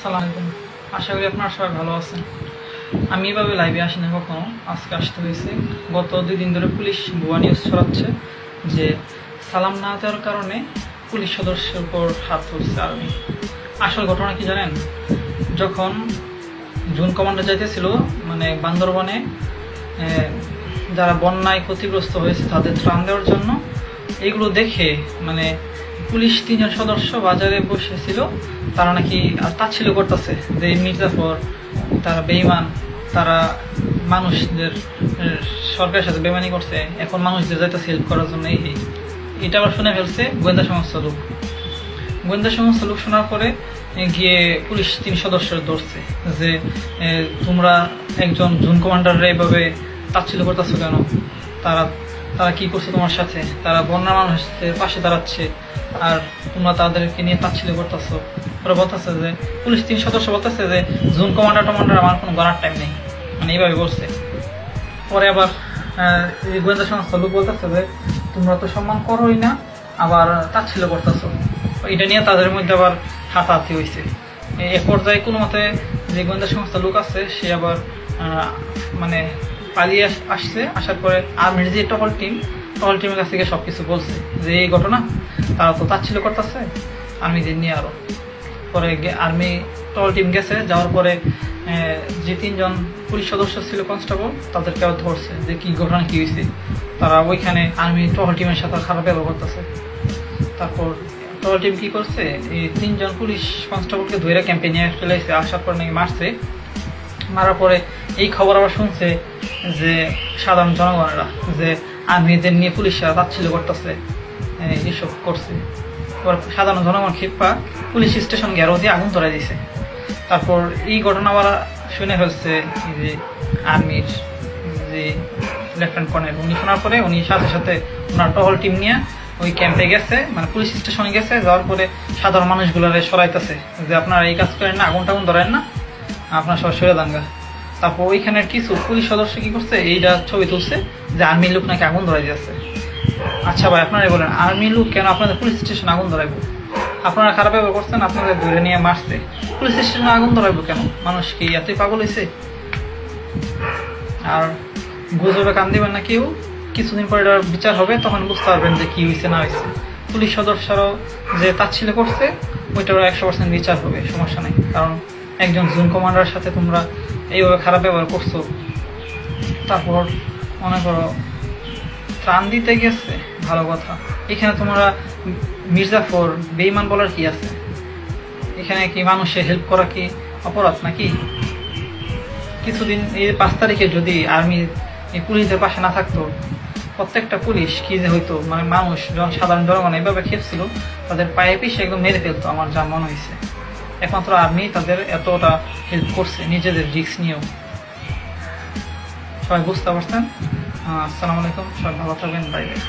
আসসালামু আলাইকুম। আশা করি আপনারা সবাই ভালো আছেন। আমি এভাবে লাইভে আসি না কখনো, আজকে আসতে হয়েছে। গত 2 দিন ধরে পুলিশ ভুয়া নিউজ ছড়াচ্ছে যে সালাম না দেওয়ার কারণে পুলিশ সদস্যের উপর হাত তুলছে আর্মি। আসল ঘটনা কি জানেন? যখন জুন কমান্ডার যাইতেছিল মানে বান্দরবনে যারা বন্যায় ক্ষতিগ্রস্ত হয়েছে তাদের ত্রাণ দেওয়ার জন্য, এগুলো দেখে মানে পুলিশ 3 জন সদস্য বাজারে বসেছিল, তারা নাকি তাচ্ছিল্য করতেছে যে মির্জাফর তারা বেঈমান, তারা মানুষদের সরকারের সাথে বেমানি করছে, এখন মানুষদের যাইতেছে হেল্প করার জন্য। এটা আবার শুনে ফেলছে গোয়েন্দা সংস্থার লোক। গোয়েন্দা সংস্থার লোক শোনার পরে গিয়ে পুলিশ 3 সদস্য ধরছে যে তোমরা একজন জুন কমান্ডাররা এভাবে তাচ্ছিল্য করতেছো কেন? তারা কি করছে তোমার সাথে? তারা বন্যা মানুষদের পাশে দাঁড়াচ্ছে আর তোমরা তাদেরকে নিয়ে তাচ্ছিল্য করতেছো। ওরা বলতেছে যে পুলিশ 3 সদস্য বলতেছে যে জুন কমান্ডার আমার কোনো গড়ার টাইম নেই, মানে এইভাবে বলছে। পরে আবার গোয়েন্দা সংস্থা লোক বলতেছে যে তোমরা তো সম্মান করোই না, আবার তাচ্ছিল্য করতেছো। এটা নিয়ে তাদের মধ্যে আবার হাতাহাতি হয়েছে। এক পর্যায়ে কোনো মতে যে গোয়েন্দা সংস্থা লোক আছে সে আবার মানে পালিয়ে আসছে। আসার পরে আর্মির যে টহল টিমের কাছ থেকে সবকিছু বলছে যে এই ঘটনা, তারা তো তাচ্ছিল্য করতেছে আর্মিদের নিয়ে। আরো পরে আর্মি টহল টিম গেছে, যাওয়ার পরে যে 3 জন পুলিশ সদস্য ছিল কনস্টেবল, তাদেরকে আবার ধরছে যে কি ঘটনা কি হয়েছে। তারা ওইখানে আর্মি টহল টিমের সাথে খারাপ ব্যবহার করতেছে। তারপর টহল টিম কি করছে, এই 3 জন পুলিশ কনস্টেবলকে ধরে ক্যাম্পে নিয়ে চলে এসেছে। আসার পর নাকি মারছে। মারার পরে এই খবর আবার শুনছে যে সাধারণ জনগণেরা যে আর্মিদের নিয়ে পুলিশরা তাচ্ছিল্য করতেছে, এইসব করছে। এবার সাধারণ জনগণ ক্ষিপ্পা পুলিশ স্টেশন ঘেরাও দিয়ে আগুন ধরাই দিয়েছে। তারপর এই ঘটনা আবার শুনে ফেলছে যে আর্মির যে লেফটেন্যান্ট কর্নেল, উনি শোনার পরে উনি সাথে সাথে ওনার টহল টিম নিয়ে ওই ক্যাম্পে গেছে, মানে পুলিশ স্টেশনে গেছে। যাওয়ার পরে সাধারণ মানুষগুলোরে সরাইতেছে যে আপনারা এই কাজ করেন না, আগুন টাগুন ধরেন না, আপনার সবাই সরে দাঙ্গা। তারপর ওইখানের কিছু পুলিশ সদস্য কি করছে, এইটা ছবি তুলছে যে আর্মির লোক নাকি আগুন ধরাই দিয়েছে। আচ্ছা ভাই, আপনারাই বলেন আর্মির লোক কেন আপনাদের পুলিশ স্টেশনে আগুন ধরাইবো? আপনারা খারাপ ব্যবহার করছেন, আপনাদের ধরে নিয়ে মারছে, পুলিশ স্টেশনে আগুন ধরাইবো কেন? মানুষ কি এতই পাগল হয়েছে? আর গুজবে কান দিবেন না কেউ, কিছুদিন পরে এটার বিচার হবে, তখন বুঝতে পারবেন যে কি হয়েছে না হয়েছে। পুলিশ সদস্যরাও যে তাচ্ছিল্য করছে ওইটারও 100% বিচার হবে, সমস্যা নেই। কারণ একজন জুন কমান্ডারের সাথে তোমরা এইভাবে খারাপ ব্যবহার করছো। তারপর মনে করো ত্রাণ দিতে গেছে, ভালো কথা, এখানে তোমরা মির্জাফর বেঈমান বলার কি আছে? এখানে কি মানুষের হেল্প করা কি অপরাধ নাকি? কিছুদিন এই 5 তারিখে যদি আর্মি এই পুলিশদের পাশে না থাকতো, প্রত্যেকটা পুলিশ কি যে হইতো, মানে মানুষ সাধারণ জনগণ এইভাবে খেপছিল, তাদের পায়ে পিষে একদম মেরে ফেলতো, আমার যা মনে হয়েছে। একমাত্র আর্মি তাদের এতটা হেল্প করছে, নিজেদের রিস্ক নিয়েও। সবাই বুঝতে পারছেন? আসসালামু আলাইকুম, সবাই ভালো থাকবেন, বাই বাই।